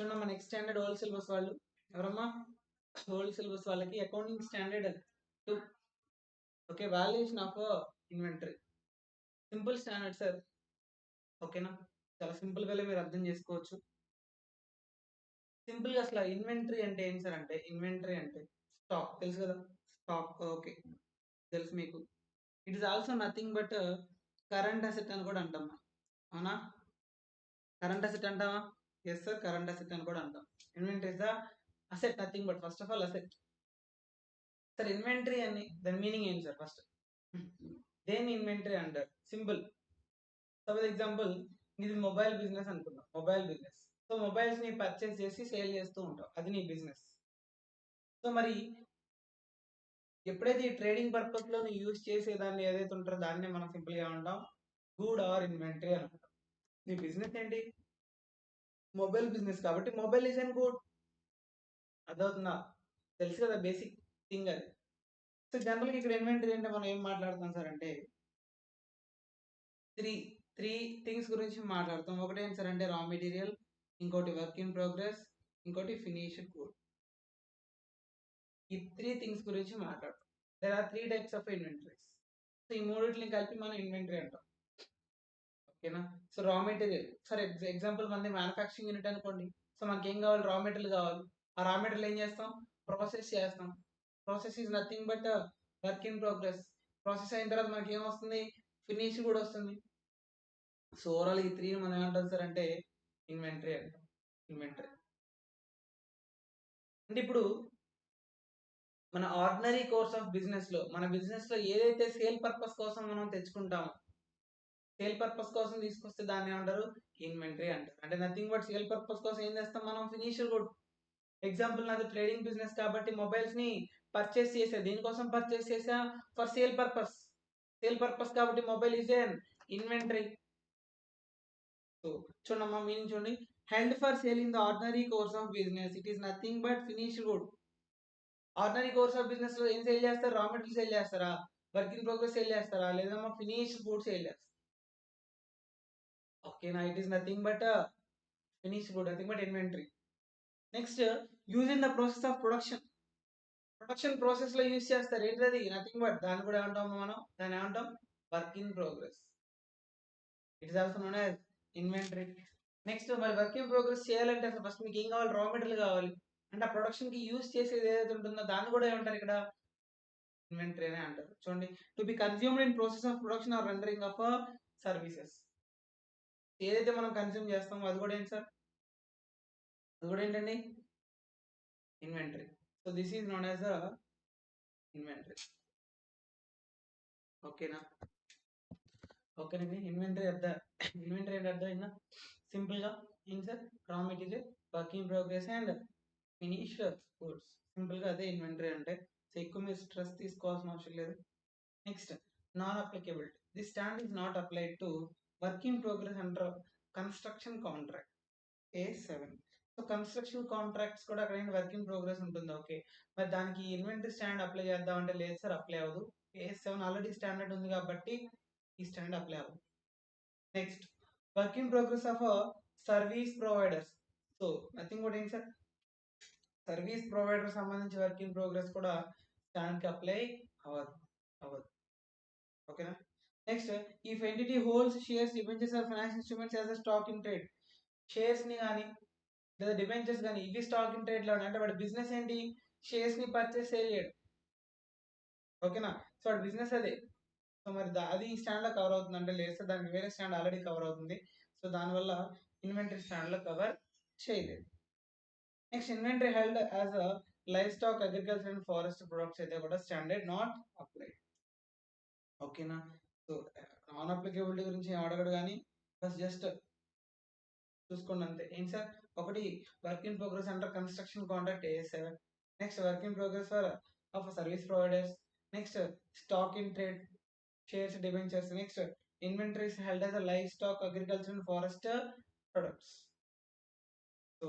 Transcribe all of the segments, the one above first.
చూడండి మన next standard old syllabus వాళ్ళు ఎవరమ్మా ఓల్డ్ సిలబస్ వాళ్ళకి accounting standard 2 okay valuation of inventory simple standard sir ఓకేనా చాలా సింపుల్ గా మీరు అర్థం చేసుకోవచ్చు సింపుల్ గా అసలు ఇన్వెంటరీ అంటే ఏంటి సార్ అంటే ఇన్వెంటరీ అంటే స్టాక్ తెలుసు కదా స్టాక్ ఓకే తెలుసు మీకు it is also nothing but current asset అని కూడా అంటాం అవునా కరెంట్ అసెట్ అంటామా ఎస్ సార్ కరెంట్ అసెట్ అని కూడా అంటాం inventory is the asset nothing but first of all asset sir inventory అని దాని మీనింగ్ ఏంటి సార్ ఫస్ట్ దేని ఇన్వెంటరీ అంటారు సింపుల్ సపోజ్ ఎగ్జాంపుల్ ఇది మొబైల్ బిజినెస్ అనుకుందాం మొబైల్ బిజినెస్ సో మొబైల్స్ ని పర్చేస్ చేసి సేల్ చేస్తూ ఉంటాం అది నీ బిజినెస్ సో మరి ఎప్పుడైతే ఈ ట్రేడింగ్ పర్పస్ లో నువ్వు యూజ్ చేసేదాన్ని ఏదైతే ఉంటారో దాన్నే మనం సింపుల్ గా ఉంటాం గూడ్ ఆర్ ఇన్వెంటరీ అనుకుంటాం నీ బిజినెస్ ఏంటి మొబైల్ బిజినెస్ కాబట్టి మొబైల్ ఇస్ అండ్ గుడ్ అదవుతుందా తెలుసు కదా బేసిక్ థింగ్ అది సో జనరల్గా ఇక్కడ ఇన్వెంటరీ అంటే మనం ఏం మాట్లాడుతాం సార్ అంటే త్రీ త్రీ థింగ్స్ గురించి మాట్లాడతాం ఒకటి ఏంటి సార్ అంటే రా మెటీరియల్ ఇంకోటి వర్క్ ఇన్ ప్రోగ్రెస్ ఇంకోటి ఫినిష్డ్ గుడ్ ఈ త్రీ థింగ్స్ గురించి మాట్లాడతాం there are three types of inventories so ఈ మూడింటిని కలిపి మనం ఇన్వెంటరీ అంటాం ఓకేనా so raw material for example మనది మ్యానుఫ్యాక్చరింగ్ యూనిట్ అనుకోండి సో మనకి ఏం కావాలి రా మెటీరియల్ కావాలి ఆ రా మెటీరియల్ ఏం చేస్తాం ప్రాసెస్ చేస్తాం process is nothing but work in progress process అయిన తర్వాత మనకి ఏం వస్తుంది ఫినిష్ కూడా వస్తుంది సో ఓవరాల్ ఈ త్రీ మనం ఏమంటాం సార్ అంటే ఇన్వెంటరీ అంటాం ఇన్వెంటరీ అంటే ఇప్పుడు మన ఆర్డినరీ కోర్స్ ఆఫ్ బిజినెస్ లో మన బిజినెస్ లో ఏదైతే సేల్ పర్పస్ కోసం మనం తెచ్చుకుంటామో సేల్ పర్పస్ కోసం తీసుకొస్తే దాన్ని ఏమంటారు ఇన్వెంటరీ అంటారు అంటే నథింగ్ బట్ సేల్ పర్పస్ కోసం ఏం చేస్తాం మనం ఫినిషర్ గుడ్ ఎగ్జాంపుల్ నాది ట్రేడింగ్ బిజినెస్ కాబట్టి మొబైల్స్ ని పర్చేస్ చేసా దీనికోసం పర్చేస్ చేసా ఫర్ సేల్ పర్పస్ కాబట్టి mobile is an inventory so చూడమ్మా మీనింగ్ చూడండి held for sale in the ordinary course of business it is nothing but finished good ordinary course of business లో ఏం sale చేస్తారు raw material sale చేస్తారా work in progress sale చేస్తారా లేదా finished good sale చేస్తారా ఓకేనా it is nothing but finished good nothing but inventory next use in the process of production process లో use చేస్తారు ఏంటది నథింగ్ బట్ దాన్ని కూడా ఏమంటాం మనం దాన్ని ఏమంటాం work in progress it is also known as inventory next మరి వర్క్ ఇన్ ప్రోగ్రెస్ చేయాలంటే అసలు ఫస్ట్ మీకు ఏం కావాలి రా మెటీరియల్ కావాలి అంటే ఆ ప్రొడక్షన్ కి యూజ్ చేసేది ఏదైతే ఉంటుందో దాన్ని కూడా ఏమంటారు ఇక్కడ ఇన్వెంటరీ అనే అంటారు చూడండి to be consumed in process of production or rendering of services ఏదైతే మనం కన్స్యూమ్ చేస్తామో అది కూడా ఏంటి సార్ అది కూడా ఏంటండి inventory so this is known as inventory ఓకేనా ఓకేనండి ఇన్వెంటరీ ఇన్వెంటరీ అంటే అర్థమైందా సింపుల్ గా ఏం సార్ రా material work in progress and finished goods simple గా అదే ఇన్వెంటరీ అంటే సో ఎక్కువ మీరు స్ట్రెస్ తీసుకోవాల్సిన అవసరం లేదు next non applicability the stand is not applied to work in progress under construction contract A7 so construction contracts కూడా అక్కడ వర్క్ ఇన్ ప్రోగ్రెస్ ఉంటుంది ఓకే మరి దానికి ఇన్వెంటరీ స్టాండ్ అప్లై చేద్దామంటే లేదు సార్ అప్లై అవ్వదు A7 ఆల్రెడీ స్టాండర్డ్ ఉంది కాబట్టి ఈ స్టాండ్ అప్లై అవ్వదు next work in progress of service providers so nothing కూడా ఏంటి సార్ సర్వీస్ ప్రొవైడర్ సంబంధించి వర్క్ ఇన్ ప్రోగ్రెస్ కూడా స్టాండ్ కి అప్లై అవ్వదు అవ్వదు ఓకేనా next if entity holds shares debentures or financial instruments as a stock in trade shares ని కానీ లేదా డిబెంచర్స్ కానీ ఇవి స్టాక్ ఇన్ ట్రేడ్ లో ఉన్నాయి అంటే వాడి బిజినెస్ ఏంటి షేర్స్ ని పర్చేస్ సేల్ చేయడం ఓకేనా సో వాడి బిజినెస్ అదే సో మరి అది ఈ స్టాండ్ లో కవర్ అవుతుంది అంటే లేదు సార్ దానికి వేరే స్టాండ్ ఆల్రెడీ కవర్ అవుతుంది సో దానివల్ల ఇన్వెంటరీ స్టాండ్ లో కవర్ చేయలేదు next inventory held as a life stock agriculture and forest products అయితే కూడా స్టాండర్డ్ నాట్ అప్లైడ్ ఓకేనా సో నాన్ అప్లికేబిలిటీ గురించి ఏం అడగడు కానీ జస్ట్ చూసుకోండి అంతే ఏంటి సార్ ఒకటి work in progress under construction contract A7 next work in progress for of service providers next stock in trade shares debentures next inventories held as a life stock agriculture and forest products so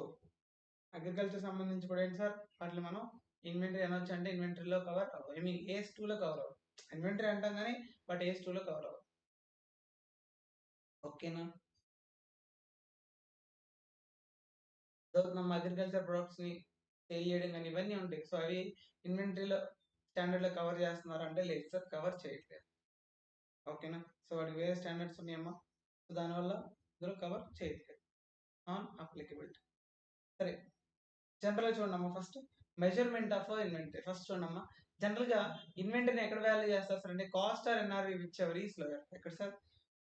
agriculture సంబంధించి కూడా ఏంటి sir వాటిని మనం inventory అనొచ్చు అంటే ఇన్వెంటరీలో cover అవ్వదు I mean AS2 లో cover అవ్వదు ఇన్వెంటరీ అంటాం కానీ బట్ AS2 లో కవర్ అవ్వదు ఓకేనా చదువుతున్నాం అగ్రికల్చర్ ప్రొడక్ట్స్ ని సేల్ చేయడం కానీ ఇవన్నీ ఉంటాయి. సో అవి ఇన్వెంటరీలో స్టాండర్డ్ లో కవర్ చేస్తున్నారు అంటే లేదు సార్, కవర్ చేయట్లేదు. ఓకేనా? సో వాటికి వేరే స్టాండర్డ్స్ ఉన్నాయమ్మా, సో దానివల్ల ఇందులో కవర్ చేయట్లేదు. Non applicability. సరే, జనరల్ గా చూడమ్మా, first measurement of inventory first చూడమ్మా. జనరల్ గా ఇన్వెంటరీని ఎక్కడ వాల్యూ చేస్తారు సార్ అంటే cost or NRV whichever is lower. ఎక్కడ sir?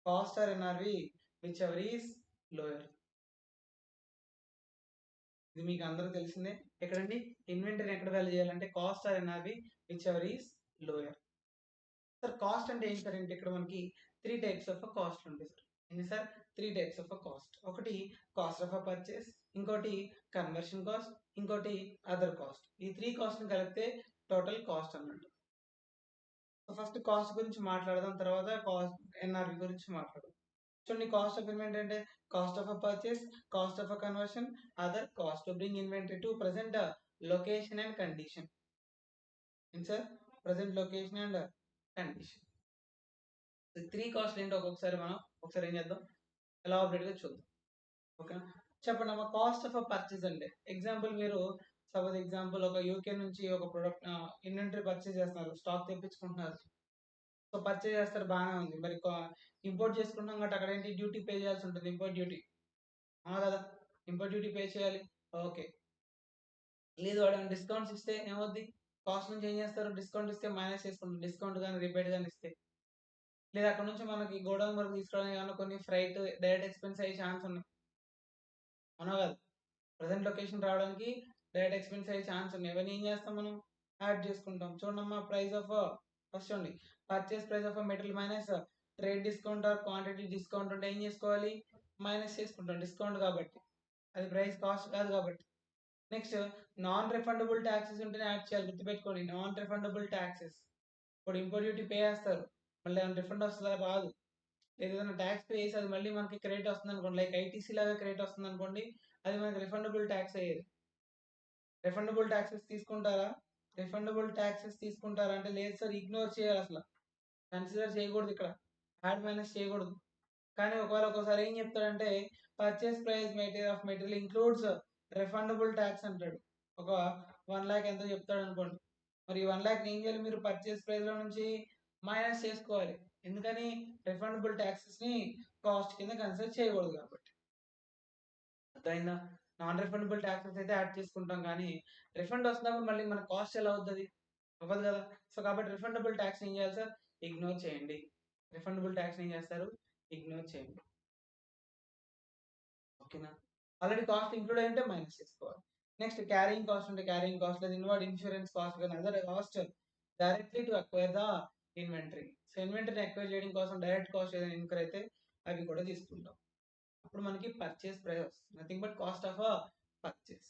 Cost or NRV whichever is lower. ఇది మీకు అందరూ తెలిసిందే. ఎక్కడండి ఇన్వెంటరీని ఎక్కడ వాల్యూ చేయాలంటే cost or NRV whichever is lower. Sir cost అంటే ఏంటి సార్ అంటే ఇక్కడ మనకి 3 టైప్స్ ఆఫ్ కాస్ట్ ఉంటాయి సార్. ఏంటి సార్? 3 types of cost. ఒకటి కాస్ట్ ఆఫ్ పర్చేస్, ఇంకోటి కన్వర్షన్ కాస్ట్, ఇంకోటి అదర్ కాస్ట్. ఈ 3 కాస్ట్ ని కలిపితే టోటల్ కాస్ట్ అన్నట్టు. సో ఫస్ట్ కాస్ట్ గురించి మాట్లాడదాం, తర్వాత కాస్ట్ ఎన్ఆర్వి గురించి మాట్లాడదాం. చూడండి, కాస్ట్ ఆఫ్ ఇన్వెంటరీ అంటే cost of purchase, cost of conversion, other cost to bring inventory to present location and condition. ఏంటి sir? Present location and condition. 3 cost ఏంటో ఒక్కొక్కసారి మనం ఒకసారి ఏం చేద్దాం, ఎలాబరేట్ గా చూద్దాం. ఓకేనా? చెప్పండి అమ్మా, కాస్ట్ ఆఫ్ పర్చేస్ అంటే ఎగ్జాంపుల్ మీరు సపోజ్ ఎగ్జాంపుల్ ఒక యూకే నుంచి ఒక ప్రొడక్ట్ ఇన్వెంటరీ పర్చేస్ చేస్తున్నారు, స్టాక్ తెప్పించుకుంటున్నారు. సో పర్చేస్ చేస్తారు, బాగానే ఉంది. మరి ఇంపోర్ట్ చేసుకుంటాం కాబట్టి అక్కడ ఏంటి డ్యూటీ పే చేయాల్సి ఉంటుంది, ఇంపోర్ట్ డ్యూటీ. అవునా కదా? ఇంపోర్ట్ డ్యూటీ పే చేయాలి. ఓకే, లేదు వాడు డిస్కౌంట్స్ ఇస్తే ఏమవుద్ది? కాస్ట్ నుంచి ఏం చేస్తారు? డిస్కౌంట్ ఇస్తే మైనస్ చేసుకుంటారు, డిస్కౌంట్ కానీ రిబేట్ కానీ ఇస్తే. లేదా అక్కడ నుంచి మనకి గోడౌన్ వరకు తీసుకురావడానికి ఏమన్నా కొన్ని ఫ్రైట్ డైరెక్ట్ ఎక్స్పెన్స్ అయ్యే ఛాన్స్ ఉన్నాయి. అవునా కదా? ప్రజెంట్ లొకేషన్ రావడానికి డైరెక్ట్ ఎక్స్పెన్స్ అయ్యే ఛాన్స్ ఉన్నాయి. ఇవన్నీ ఏం చేస్తాం మనం? యాడ్ చేసుకుంటాం. చూడమ్మా, ప్రైస్ ఆఫ్ ఫస్ట్ చూడండి, purchase price of material minus trade discount or quantity discount ఉంటే ఏం చేసుకోవాలి? మైనస్ చేసుకుంటాం, డిస్కౌంట్ కాబట్టి. అది ప్రైస్ కాస్ట్ కాదు కాబట్టి. నెక్స్ట్, నాన్ రిఫండబుల్ ట్యాక్సెస్ ఉంటేనే యాడ్ చేయాలి, గుర్తుపెట్టుకోండి. Non refundable taxes. ఇప్పుడు ఇంపోర్ట్ డ్యూటీ పే చేస్తారు, మళ్ళీ ఏమైనా రిఫండ్ వస్తుందా? రాదు. ఏదైనా ట్యాక్స్ పే చేసి అది మళ్ళీ మనకి క్రెడిట్ వస్తుంది అనుకోండి, లైక్ ఐటీసీ లాగా క్రెడిట్ వస్తుంది అనుకోండి, అది మనకి రిఫండబుల్ ట్యాక్స్ అయ్యేది. రిఫండబుల్ ట్యాక్సెస్ తీసుకుంటారా? రిఫండబుల్ ట్యాక్సెస్ తీసుకుంటారా అంటే లేదు సార్, ఇగ్నోర్ చేయాలి, అసలు కన్సిడర్ చేయకూడదు, ఇక్కడ యాడ్ మైనస్ చేయకూడదు. కానీ ఒకవేళ ఒక్కోసారి ఏం చెప్తాడంటే purchase price of material includes refundable tax అంటాడు. ఒక 1 lakh ఎంతో చెప్తాడు అనుకోండి, మరి 1 lakh ఏం చేయాలి? మీరు పర్చేస్ ప్రైస్ లో నుంచి మైనస్ చేసుకోవాలి. ఎందుకని? రిఫండబుల్ ట్యాక్సెస్ ని కాస్ట్ కింద కన్సిడర్ చేయకూడదు కాబట్టి. అర్థమైందా? నాన్ రిఫండబుల్ ట్యాక్సెస్ అయితే యాడ్ చేసుకుంటాం, కానీ రిఫండ్ వస్తున్నప్పుడు మళ్ళీ మన కాస్ట్ ఎలా అవుతుంది? అవ్వదు కదా. సో కాబట్టి రిఫండబుల్ ట్యాక్స్ ఏం చేయాలి సార్? ఇగ్నోర్ చేయండి. రిఫండబుల్ ట్యాక్స్ ఏం చేస్తారు? ఇగ్నోర్ చేయండి. ఓకేనా? ఆల్రెడీ కాస్ట్ ఇంక్లూడ్ అయ్యింటే మైనస్ చేసుకోవాలి. నెక్స్ట్ క్యారింగ్ కాస్ట్ అంటే క్యారింగ్ కాస్ట్ లేదు, ఇన్వార్డ్ ఇన్సూరెన్స్ కాస్ట్ కానీ other cost directly to acquire the inventory. So ఇన్వెంటరీని అక్వైర్ చేయడం కోసం డైరెక్ట్ కాస్ట్ ఏదైనా ఇన్కర్ అయితే అవి కూడా తీసుకుంటాం. అప్పుడు మనకి పర్చేస్ ప్రైస్ వస్తుంది, nothing but cost of purchase.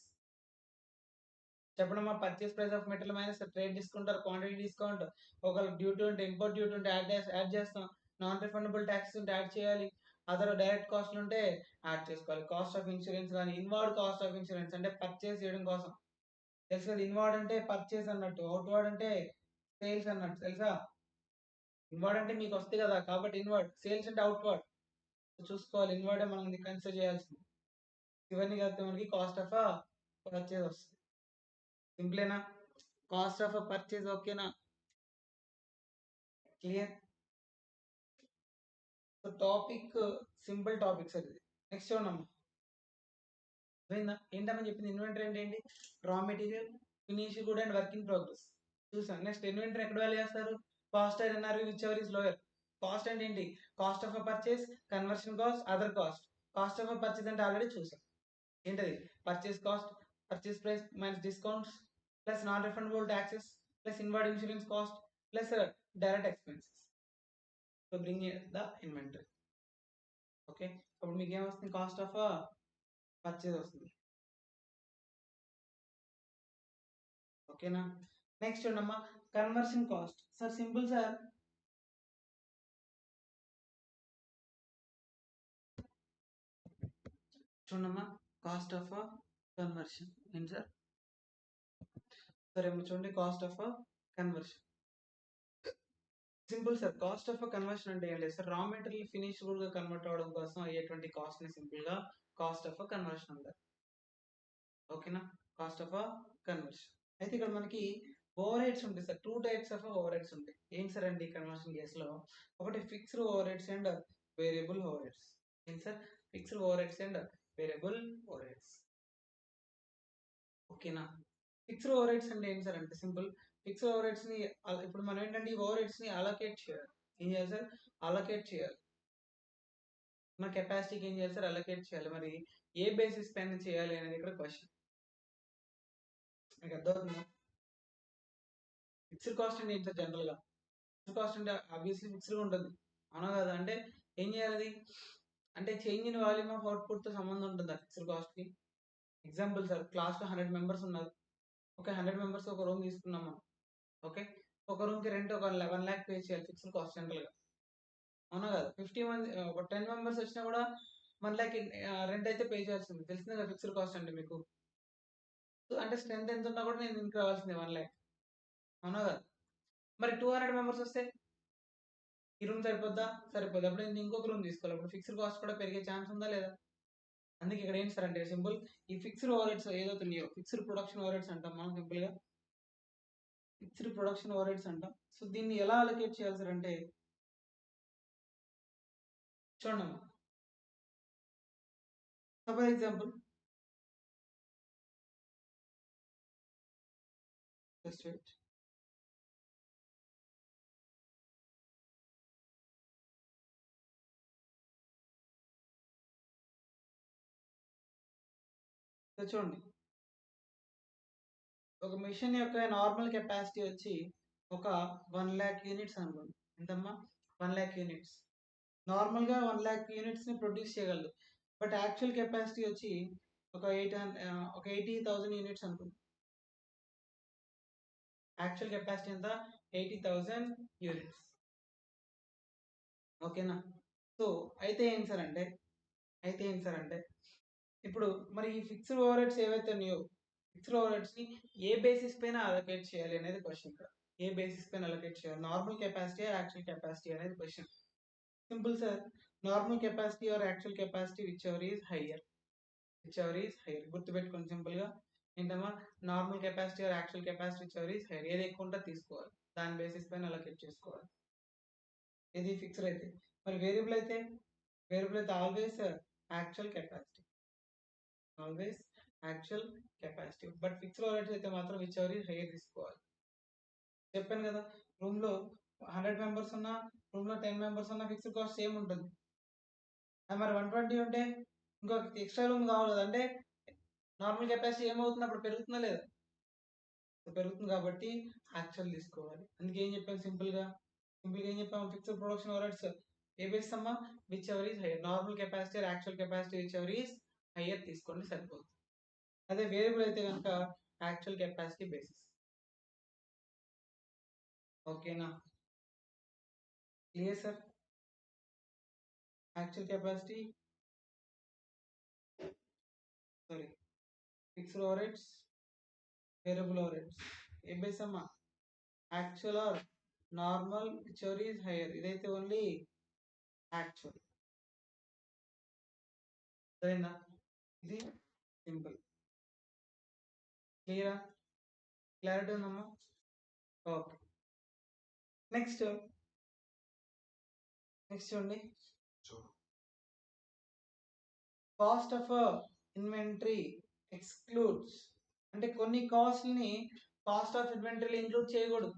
చెప్పడమ్మా, purchase price of material minus trade discount or quantity discount. ఒకవేళ డ్యూటీ ఉంటే ఇంపోర్ట్ డ్యూటీ ఉంటే యాడ్ చేస్తాం, నాన్ రిఫండబుల్ ట్యాక్స్ ఉంటే యాడ్ చేయాలి, అదర్ డైరెక్ట్ కాస్ట్ ఉంటే యాడ్ చేసుకోవాలి. కాస్ట్ ఆఫ్ ఇన్సూరెన్స్ కానీ ఇన్వార్డ్ కాస్ట్ ఆఫ్ ఇన్సూరెన్స్ అంటే పర్చేస్ చేయడం కోసం తెలుసు కదా. ఇన్వార్డ్ అంటే పర్చేస్ అన్నట్టు, అవుట్వార్డ్ అంటే సేల్స్ అన్నట్టు, తెలుసా? ఇన్వార్డ్ అంటే మీకు వస్తుంది కదా, కాబట్టి ఇన్వార్డ్. సేల్స్ అంటే అవుట్వార్డ్. చూసుకోవాలి, ఇన్వార్డ్ మనం కన్సిడర్ చేయాల్సింది. ఇవన్నీ కలిపితే మనకి కాస్ట్ ఆఫ్ పర్చేస్ వస్తుంది. సింపులేనా? కాస్ట్ ఆఫ్ పర్చేస్ ఓకేనా? Clear? So topic simple topic sir ఇది. నెక్స్ట్ చూడమ్మా, అర్థమైందా? ఏంటమ్మని చెప్పింది? ఇన్వెంటరీ అంటే ఏంటి? Raw material, finish good and work in progress. చూసాం. నెక్స్ట్ ఇన్వెంటరీ ఎక్కడ వాల్యూ చేస్తారు? Cost and NRV which ever is lower. Cost అంటే ఏంటి? Cost of purchase, conversion cost, other cost. Cost of purchase అంటే ఆల్రెడీ చూసాం, ఏంటది? Purchase cost, purchase price minus discounts plus non refundable taxes plus inward insurance cost plus direct expenses to bring the inventory. Okay, అప్పుడు మీకు ఏమొస్తుంది? Cost of purchase వస్తుంది. ఓకేనా? Next చూడమ్మా, conversion cost. Sir simple sir, చూడమ్మా, cost of conversion ఏంటి sir? సరే చూడండి, cost of conversion simple sir. Cost of conversion అంటే ఏం లేదు సార్, రా మెటీరియల్ ఫినిష్ గా కన్వర్ట్ అవ్వడం కోసం అయ్యేటువంటి కాస్ట్ ని సింపుల్ గా కాస్ట్ ఆఫ్ కన్వర్షన్ అంటారు. ఓకేనా, కాస్ట్ ఆఫ్ కన్వర్షన్. అయితే ఇక్కడ మనకి ఓవర్ హెడ్స్ ఉంటాయి sir, 2 types of overheads ఉంటాయి. ఏంటి సార్ అంటే ఈ కన్వర్షన్ కేసులో ఒకటి fixed overheads and variable overheads. ఏంటి sir, fixed overheads and variable overheads. ఓకేనా, ఫిక్స్డ్ ఓవర్ హెడ్స్ అంటే ఏంటి సార్ అంటే సింపుల్, ఫిక్స్డ్ ఓవర్ హెడ్స్ ని ఇప్పుడు మనం ఏంటంటే ఈ ఓవర్ హెడ్స్ ని అలొకేట్ చేయాలి. ఏం చేయాలి సార్, అలొకేట్ చేయాలి. మన కెపాసిటీకి ఏం చేయాలి సార్, అలొకేట్ చేయాలి. మరి ఏ బేసిస్ పైన చేయాలి అనేది ఇక్కడ క్వశ్చన్. మీకు అర్థమవుతుందా? ఫిక్స్డ్ కాస్ట్ అంటే ఏంటి సార్, జనరల్ గా ఫిక్స్డ్ కాస్ట్ అంటే ఆబ్వియస్లీ ఫిక్స్డ్ గా ఉంటుంది, అవునా కదా? అంటే ఏం చేయాలి, అంటే change in volume of output తో సంబంధం ఉంటుంది ఆ ఫిక్స్డ్ కాస్ట్ కి. ఎగ్జాంపుల్ సార్, క్లాస్ లో 100 మెంబర్స్ ఉన్నారు. ఓకే, 100 మెంబర్స్ ఒక రూమ్ తీసుకున్నాం మనం. ఓకే, ఒక రూమ్ కి రెంట్ ఒక 1 lakh పే చేయాలి ఫిక్స్డ్ కాస్ట్ జనరల్ గా, అవునా కదా? 50 మంది ఒక 10 మెంబర్స్ వచ్చినా కూడా 1 lakh రెంట్ అయితే పే చేయాల్సింది. తెలిసిందే కదా ఫిక్స్డ్ కాస్ట్ అంటే మీకు. సో అంటే స్ట్రెంత్ ఎంత ఉన్నా కూడా నేను ఇంటికి రావాల్సిందే 1 lakh, అవునా కదా? మరి 200 మెంబర్స్ వస్తే ఈ రూమ్ సరిపోద్దా, సరిపోద్ది. అప్పుడు నేను ఇంకొక రూమ్ తీసుకోవాలి. అప్పుడు ఫిక్స్డ్ కాస్ట్ కూడా పెరిగే ఛాన్స్ ఉందా లేదా? అందుకే ఇక్కడ ఏంటి సార్ అంటే సింపుల్, ఈ ఫిక్స్డ్ ఓవర్ హెడ్స్ ఏదైతే ఉన్నాయో ఫిక్స్డ్ ప్రొడక్షన్ ఓవర్ హెడ్స్ అంటాం మనం సింపుల్ గా, ఫిక్స్డ్ ప్రొడక్షన్ ఓవర్ హెడ్స్ అంటాం. సో దీన్ని ఎలా అలొకేట్ చేయాలి సార్ అంటే చూడండి, సపోజ్ ఎగ్జాంపుల్, జస్ట్ వెయిట్. చూడండి, ఒక మిషన్ యొక్క నార్మల్ కెపాసిటీ వచ్చి ఒక 1 lakh యూనిట్స్ అనుకోండి. ఎంతమ్మా, 1 lakh యూనిట్స్. నార్మల్ గా 1 lakh యూనిట్స్ ని ప్రొడ్యూస్ చేయగలదు. బట్ యాక్చువల్ కెపాసిటీ వచ్చి ఒక 80,000 యూనిట్స్ అనుకోండి. యాక్చువల్ కెపాసిటీ ఎంత, 80,000 యూనిట్స్. ఓకేనా? సో అయితే ఏంటి సార్ అంటే, ఇప్పుడు మరి ఈ ఫిక్స్డ్ ఓవర్ హెడ్స్ ఏవైతే ఉన్నాయో ఫిక్స్డ్ ఓవర్ హెడ్స్ ని ఏ బేసిస్ పైన అలొకేట్ చేయాలి అనేది క్వశ్చన్ ఇక్కడ. ఏ బేసిస్ పైన అలొకేట్ చేయాలి, నార్మల్ కెపాసిటీ యాక్చువల్ కెపాసిటీ అనేది question. Simple sir, normal capacity or actual capacity whichever is higher, గుర్తుపెట్టుకోండి సింపుల్ గా. ఏంటమ్మా, normal capacity or actual capacity whichever is higher, ఏది ఎక్కువ ఉంటే తీసుకోవాలి, దాని బేసిస్ పైన అలొకేట్ చేసుకోవాలి. ఇది ఫిక్స్డ్ అయితే. మరి వేరియబుల్ అయితే, always actual capacity, but fixed over అయితే మాత్రం విచ్ ఎవర్ ఈజ్ హయ్యర్ తీసుకోవాలి. చెప్పాను కదా, రూమ్ లో 100 మెంబర్స్ ఉన్నా, రూమ్ లో 10 మెంబర్స్ ఉన్నా ఫిక్స్డ్ కాస్ట్ సేమ్ ఉంటుంది. మరి 120 ఉంటే ఇంకొక ఎక్స్ట్రా రూమ్ కావాలి కదా, అంటే నార్మల్ కెపాసిటీ ఏమవుతుంది అప్పుడు, పెరుగుతుందా లేదా? పెరుగుతుంది కాబట్టి యాక్చువల్ తీసుకోవాలి. అందుకే ఏం చెప్పాను సింపుల్ గా ఏం చెప్పాము, ఫిక్స్డ్ ప్రొడక్షన్ ఓవర్హెడ్స్ ఏ బేస్ అమ్మా, whichever is higher, normal capacity actual capacity whichever is higher తీసుకోండి సరిపోతుంది. అదే వేరియబుల్ అయితే కనుక యాక్చువల్ కెపాసిటీ బేసిస్. ఓకేనా, clear sir? Actual capacity, sorry, fixed overheads, variable overheads ఏ బేస్ అమ్మా, actual or normal whichever is higher, ఇదైతే only actual. సరేనా, ఇది సింపుల్. క్లియరా, క్లారిటీ ఉందమ్మా? ఓకే, నెక్స్ట్ చూడండి, కాస్ట్ ఆఫ్ ఇన్వెంటరీ ఎక్స్క్లూడ్స్, అంటే కొన్ని కాస్ట్ ని కాస్ట్ ఆఫ్ ఇన్వెంటరీ ఇంక్లూడ్ చేయకూడదు.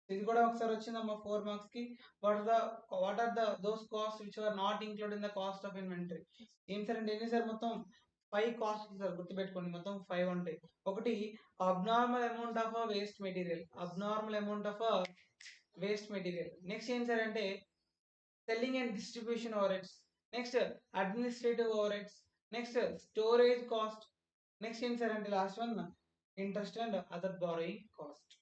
ఇది కూడా ఒకసారి వచ్చిందమ్మా 4 మార్క్స్ కి. What are those cost which are not include in the cost of inventory. ఏం సార్ అంటే ఎన్ని సార్, మొత్తం 5 కాస్ట్ సార్, గుర్తుపెట్టుకోండి మొత్తం 5 ఉంటాయి. ఒకటి abnormal amount of waste material, next ఏం సార్ అంటే selling and distribution overheads, next administrative overheads, next storage cost, next ఏం సార్ అంటే last one interest and other borrowing cost.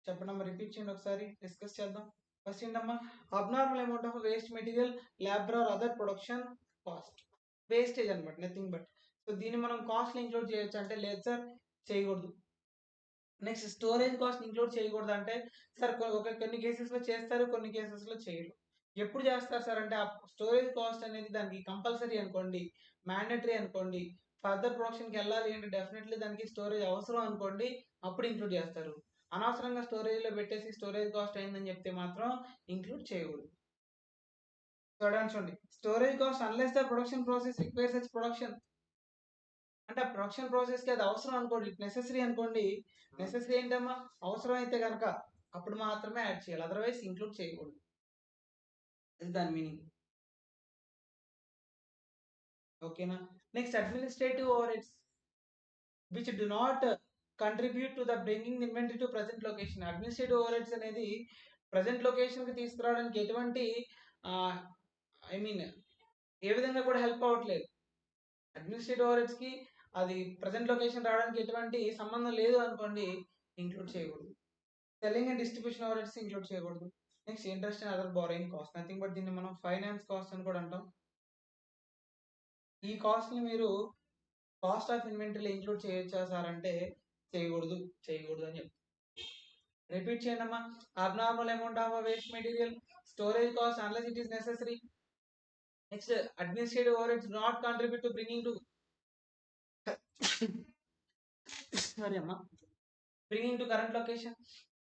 చెప్పండి, రిపీట్ చేయండి ఒకసారి, డిస్కస్ చేద్దాం. ఫస్ట్ ఏంటమ్మా, abnormal amount of waste material, labour or other production cost, wastage అనమాట, nothing but. So దీన్ని మనం కాస్ట్ ఇంక్లూడ్ చేయొచ్చు అంటే లేదు సార్, చేయకూడదు. నెక్స్ట్ స్టోరేజ్ కాస్ట్ ఇంక్లూడ్ చేయకూడదు అంటే సార్ కొన్ని కేసెస్ లో చేస్తారు, కొన్ని కేసెస్ లో చేయరు. ఎప్పుడు చేస్తారు సార్ అంటే ఆ స్టోరేజ్ కాస్ట్ అనేది దానికి కంపల్సరీ అనుకోండి, మ్యాండటరీ అనుకోండి, ఫర్దర్ ప్రొడక్షన్కి వెళ్ళాలి అంటే డెఫినెట్లీ దానికి స్టోరేజ్ అవసరం అనుకోండి, అప్పుడు ఇంక్లూడ్ చేస్తారు. అనవసరంగా స్టోరేజ్లో పెట్టేసి స్టోరేజ్ కాస్ట్ అయిందని చెప్తే మాత్రం ఇంక్లూడ్ చేయకూడదు. చూడండి, storage cost unless the production process requires such production. అంటే ఆ ప్రొడక్షన్ ప్రాసెస్కి అది అవసరం అనుకోండి, నెసెసరీ అనుకోండి. నెసెసరీ ఏంటమ్మా, అవసరం అయితే కనుక అప్పుడు మాత్రమే యాడ్ చేయాలి, అదర్వైజ్ ఇంక్లూడ్ చేయకూడదు. ఇది దాని మీనింగ్. ఓకేనా. Next, administrative over heads which do not contribute to the bringing inventory to present location. Administrative over heads అనేది ప్రజెంట్ లొకేషన్కి తీసుకురావడానికి ఎటువంటి ఐ మీన్ ఏ విధంగా కూడా హెల్ప్ అవ్వట్లేదు. అడ్మినిస్ట్రేటివ్ ఓవర్ హెడ్స్కి అది ప్రజెంట్ లొకేషన్ రావడానికి ఎటువంటి సంబంధం లేదు అనుకోండి, ఇంక్లూడ్ చేయకూడదు. Selling and distribution overheads include చేయకూడదు. Next, interest and other borrowing cost, nothing but దీన్ని మనం ఫైనాన్స్ కాస్ట్ అని కూడా అంటాం. ఈ కాస్ట్ని మీరు కాస్ట్ ఆఫ్ ఇన్వెంటరీలో ఇంక్లూడ్ చేయొచ్చా సార్ అంటే చేయకూడదు అని చెప్తాం. రిపీట్ చేయండి అమ్మా. Abnormal amount of waste material, storage cost unless it is necessary. Next, administrative over heads not contribute to bringing to sorry amma, bringing to current location.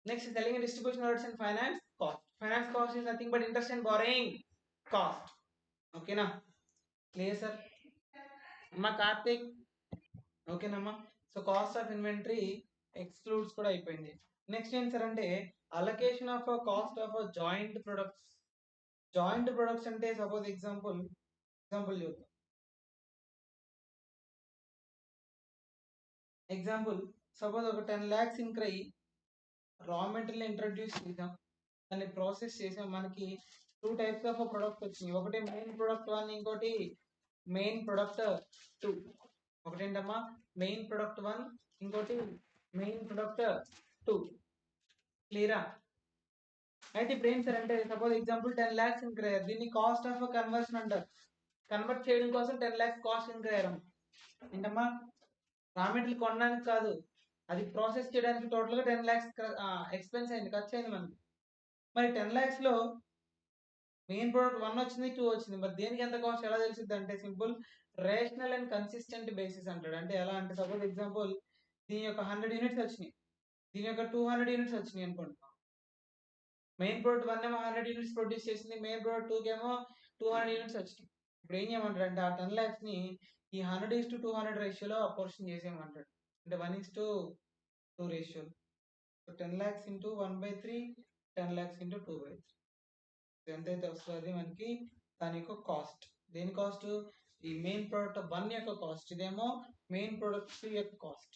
Next, selling and distribution overheads and finance cost. Finance cost is nothing but interest and borrowing cost. Okay na, clear sir? Amma Karthik, okay na amma. So cost of inventory excludes kuda అయిపోయింది. Next ఏం sir అంటే allocation of cost of joint products. Joint products అంటే suppose example చూద్దాం. Example suppose ఒక 10 lakhs ఇంక్రై raw material introduce చేసాం, దాన్ని process చేసాం, మనకి 2 types ఆఫ్ ప్రొడక్ట్ వచ్చినాయి. ఒకటి మెయిన్ ప్రొడక్ట్ 1, ఇంకోటి మెయిన్ ప్రొడక్ట్ 2. ఒకటేంటమ్మా మెయిన్ ప్రొడక్ట్ 1, ఇంకోటి మెయిన్ ప్రొడక్ట్ 2. క్లియరా? అయితే ఇప్పుడు ఏం సార్ అంటే సపోజ్ ఎగ్జాంపుల్ 10 lakhs ఇంక్రై, దీన్ని కాస్ట్ ఆఫ్ కన్వర్షన్ అంటారు. కన్వర్ట్ చేయడం కోసం 10 lakhs కాస్ట్ ఇంక్రై అయ్యాం. ఏంటమ్మా, రా మెటీరియల్ కొనడానికి కాదు, అది ప్రాసెస్ చేయడానికి టోటల్గా 10 lakhs ఎక్స్పెన్స్ అయింది, ఖర్చు అయింది మనకి. మరి 10 lakhs లో మెయిన్ ప్రొడక్ట్ 1 వచ్చింది, 2 వచ్చింది. మరి దేనికి ఎంత కాస్ట్ ఎలా తెలిసింది అంటే simple, rational and consistent basis అంటాడు. అంటే ఎలా అంటే సపోజ్ ఎగ్జాంపుల్ దీని యొక్క 100 యూనిట్స్ వచ్చినాయి, దీని యొక్క 200 యూనిట్స్ వచ్చినాయి అనుకోండి. మెయిన్ ప్రొడక్ట్ 1 ఏమో 100 యూనిట్స్ ప్రొడ్యూస్ చేసింది, మెయిన్ ప్రొడక్ట్ 2 ఏమో 200 యూనిట్స్ వచ్చినాయి. ఇప్పుడు ఏం చేయమంటారు అంటే ఆ 10 lakhs ని ఈ 100:200 రేషియోలో అపోర్షన్ చేసేయమంటాడు. అంటే 1:2 ratio. So 10 lakhs into 1/3, 10 lakhs into 2/3. ఎంతైతే వస్తుంది మనకి దాని యొక్క కాస్ట్. దేని కాస్ట్? ఈ మెయిన్ ప్రొడక్ట్ 1 యొక్క కాస్ట్, ఇదేమో మెయిన్ ప్రొడక్ట్ 2 యొక్క కాస్ట్.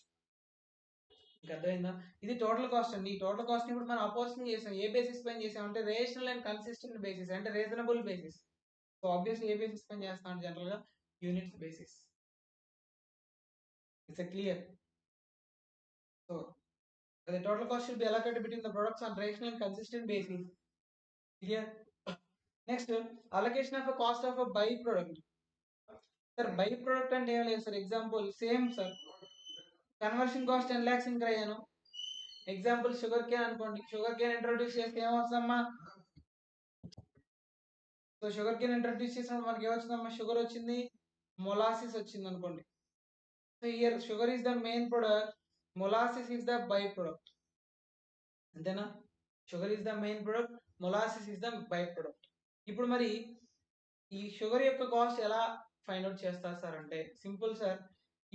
ఇంకా అర్థమైందా? ఇది టోటల్ కాస్ట్ అండి. ఈ టోటల్ కాస్ట్ ఇప్పుడు మనం అపోర్షన్ చేసాం. ఏ బేసిస్ పైన చేసామంటే రేషనల్ అండ్ కన్సిస్టెంట్ బేసిస్, అంటే రీజనబుల్ బేసిస్. సో ఆబ్వియస్లీ ఏ బేసిస్ పైన చేస్తాం జనరల్ గా units basis. It's clear? So the total cost should be allocated between the products on rational and consistent basis. Clear? Next, allocation of a cost of a byproduct. Sir, byproduct and ఏం లేదు sir. Example same sir, conversion cost 10 lakhs incur అయ్యాను. Example sugar cane అనుకోండి, sugar cane introduce చేస్తే ఏమొస్తుందమ్మా? So sugar cane introduce చేసినప్పుడు మనకి ఏమొచ్చిందమ్మా? Sugar వచ్చింది, మొలాసిస్ వచ్చింది అనుకోండి. So here sugar is the main product, molasses is the by product. అంతేనా? Sugar is the main product, molasses is the by product. ఇప్పుడు మరి ఈ షుగర్ యొక్క కాస్ట్ ఎలా ఫైండ్ అవుట్ చేస్తారు సార్ అంటే సింపుల్ సార్,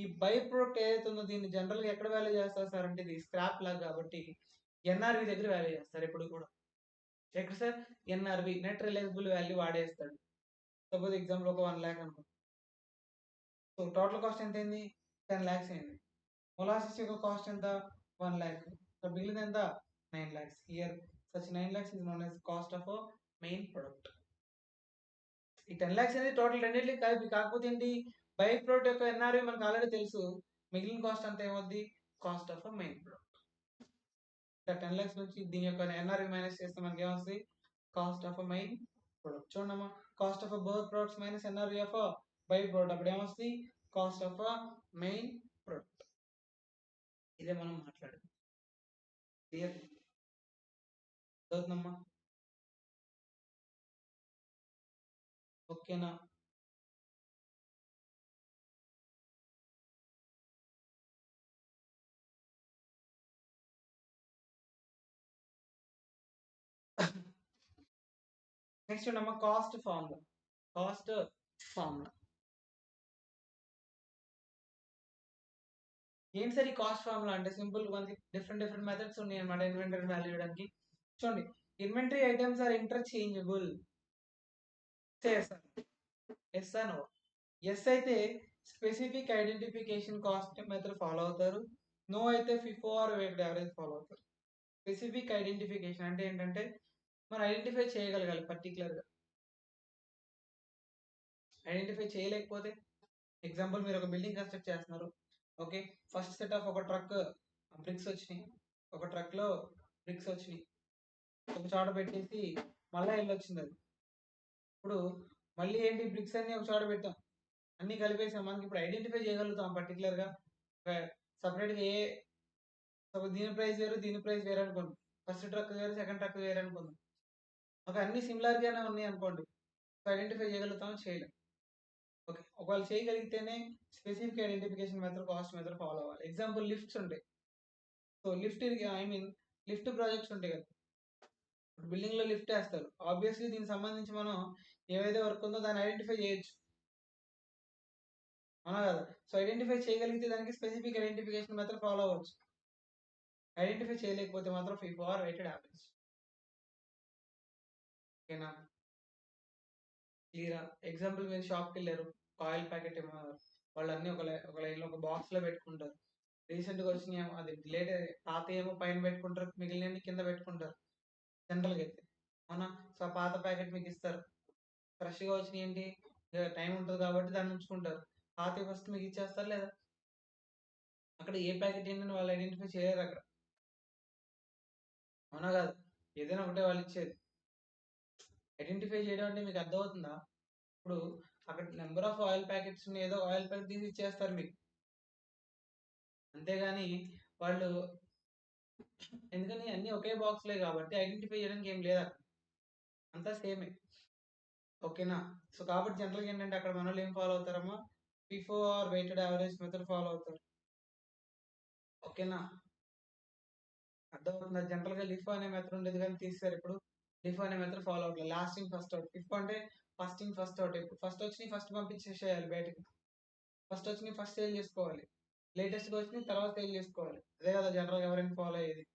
ఈ బై ప్రొడక్ట్ ఏదైతే ఉందో దీన్ని జనరల్గా ఎక్కడ వాల్యూ చేస్తారు సార్ అంటే ఇది స్క్రాప్ లాగా కాబట్టి ఎన్ఆర్వి దగ్గర వాల్యూ చేస్తారు ఎప్పుడు కూడా. ఎక్కడ sir? NRV, net reliable value వాడేస్తాడు. సపోజ్ ఎగ్జాంపుల్ ఒక 1 lakh అనుకో. సో టోటల్ కాస్ట్ ఎంత అయింది? 10 lakhs అయింది. మొలాసిస్ యొక్క కాస్ట్ ఎంత? 1 lakh. సో మిగిలింది ఎంత? 9 lakhs. Here such 9 lakhs is known as cost of a main product. ఈ 10 lakhs అనేది టోటల్ రెండింటికి కలిపి. కాకపోతే ఏంటి, బై ప్రొడక్ట్ యొక్క ఎన్ఆర్వి మనకు ఆల్రెడీ తెలుసు, మిగిలిన కాస్ట్ అంతా ఏమవుద్ది? Cost of a main product. 10 lakhs నుంచి దీని యొక్క ఎన్ఆర్వి మైనస్ చేస్తే మనకి ఏమొస్తుంది? Cost of a main product. చూడమ్మా, cost of a both products minus NRV of a by product, అప్పుడు ఏమొస్తుంది? Cost of a main product. ఇదే మనం మాట్లాడేది. క్లియర్? చదువుతుందమ్మా? ఓకేనా? నెక్స్ట్ ఉండమ్మా కాస్ట్ ఫార్ములా ఏంటి సార్ ఈ కాస్ట్ ఫార్ములా అంటే సింపుల్ మనకి డిఫరెంట్ మెథడ్స్ ఉన్నాయి అనమాట ఇన్వెంటరీ వాల్యూ ఇవ్వడానికి. చూడండి, inventory items are interchangeable. Yes no? Yes అయితే specific identification cost method follow అవుతారు. నో అయితే FIFO or weighted average follow అవుతారు. స్పెసిఫిక్ ఐడెంటిఫికేషన్ అంటే ఏంటంటే మనం ఐడెంటిఫై చేయగలగాలి పర్టికులర్గా. ఐడెంటిఫై చేయలేకపోతే, ఎగ్జాంపుల్ మీరు ఒక బిల్డింగ్ కన్స్ట్రక్ట్ చేస్తున్నారు. ఓకే, ఫస్ట్ సెట్ ఆఫ్ ఒక ట్రక్ బ్రిక్స్ వచ్చినాయి, ఒక ట్రక్లో బ్రిక్స్ వచ్చినాయి, ఒక చోట పెట్టేసి మళ్ళీ వెళ్ళొచ్చింది అది. ఇప్పుడు మళ్ళీ ఏంటి, బ్రిక్స్ అన్ని ఒక చోట పెట్టాం, అన్ని కలిపేసాం. మనకి ఇప్పుడు ఐడెంటిఫై చేయగలుగుతాం పర్టికులర్గా సపరేట్గా దీని ప్రైస్ వేరు దీని ప్రైస్ వేరు అనుకోండి, ఫస్ట్ ట్రక్ వేరు సెకండ్ ట్రక్ వేరు అనుకుందాం. ఒక అన్ని సిమిలర్గానే ఉన్నాయి అనుకోండి, ఐడెంటిఫై చేయగలుగుతాం, చేయలేం. ఓకే, ఒకవేళ చేయగలిగితేనే specific identification method cost method follow అవ్వాలి. ఎగ్జాంపుల్ లిఫ్ట్స్ ఉంటాయి. సో లిఫ్ట్ ప్రాజెక్ట్స్ ఉంటాయి కదా, బిల్డింగ్ లో లిఫ్ట్ వేస్తారు. ఆబ్వియస్లీ దీనికి సంబంధించి మనం ఏవైతే వర్క్ ఉందో దాన్ని ఐడెంటిఫై చేయొచ్చు, అవునా కదా? సో ఐడెంటిఫై చేయగలిగితే దానికి స్పెసిఫిక్ ఐడెంటిఫికేషన్ మెథడ్ ఫాలో అవ్వచ్చు. ఐడెంటిఫై చేయలేకపోతే మాత్రం ఫిఫో ఆర్ వెయిటెడ్ యావరేజ్. ఓకేనా, క్లియరా? ఎగ్జాంపుల్ మీరు షాప్కి వెళ్ళారు, ఆయిల్ ప్యాకెట్ ఏమన్నారు, వాళ్ళు అన్ని ఒక లైన్లో ఒక బాక్స్ లో పెట్టుకుంటారు. రీసెంట్గా వచ్చినాయి అది లేట్ పాత ఏమో పైన పెట్టుకుంటారు, మిగిలిన కింద పెట్టుకుంటారు జనరల్గా అయితే, అవునా? సో పాత ప్యాకెట్ మీకు ఇస్తారు. ఫ్రెష్గా వచ్చినాయి ఏంటి, టైం ఉంటుంది కాబట్టి దాన్ని ఉంచుకుంటారు. పాత ఫస్ట్ మీకు ఇచ్చేస్తారు లేదా? అక్కడ ఏ ప్యాకెట్ ఏంటని వాళ్ళు ఐడెంటిఫై చేయలేరు అక్కడ, అవునా కాదు? ఏదైనా ఒకటే వాళ్ళు ఇచ్చేది. ఐడెంటిఫై చేయడం అంటే మీకు అర్థమవుతుందా? ఇప్పుడు అక్కడ నెంబర్ ఆఫ్ ఆయిల్ ప్యాకెట్స్ ఉన్నాయి, ఏదో ఆయిల్ ప్యాకెట్ తీసి ఇచ్చేస్తారు మీకు, అంతేగాని వాళ్ళు ఎందుకని అన్ని ఒకే బాక్స్లే కాబట్టి ఐడెంటిఫై చేయడానికి ఏం లేదా, అంతా సేమే. ఓకేనా, సో కాబట్టి జనరల్గా ఏంటంటే అక్కడ మన వాళ్ళు ఏం ఫాలో అవుతారమ్మా, FIFO or weighted average method follow అవుతారు. ఓకేనా, అర్థమవుతుందా? జనరల్గా లిఫో అనే మెథడ్ ఉండేది కానీ తీస్తారు. ఇప్పుడు లిఫో అనే మెథడ్ ఫాలో అవుతుంది. Last in first out. FIFO అంటే ఫస్ట్ ఇన్ ఫస్ట్ అవుట్. ఇప్పుడు ఫస్ట్ వచ్చి ఫస్ట్ పంపించేసేయాలి బయటకి, ఫస్ట్ వచ్చి ఫస్ట్ సేల్ చేసుకోవాలి, లేటెస్ట్గా వచ్చి తర్వాత సేల్ చేసుకోవాలి. అదే కదా జనరల్గా ఎవరైనా ఫాలో అయ్యేది.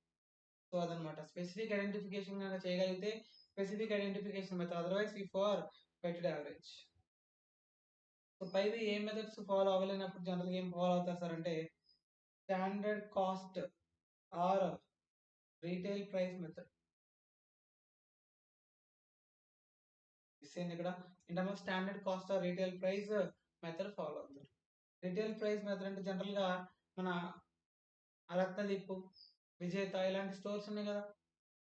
సో అదనమాట స్పెసిఫిక్ ఐడెంటిఫికేషన్ కనుక చేయగలిగితే specific identification method, otherwise FIFO or weighted average. So పైవి ఏ మెథడ్స్ ఫాలో అవ్వలేనప్పుడు జనరల్గా ఏం ఫాలో అవుతారు సార్ అంటే standard cost or retail price method. ఇక్కడ internal standard cost or retail price method follow అవుతారు. రీటైల్ ప్రైస్ మెథడ్ అంటే జనరల్గా మన రత్నదీప్, విజేత ఇలాంటి స్టోర్స్ ఉన్నాయి కదా,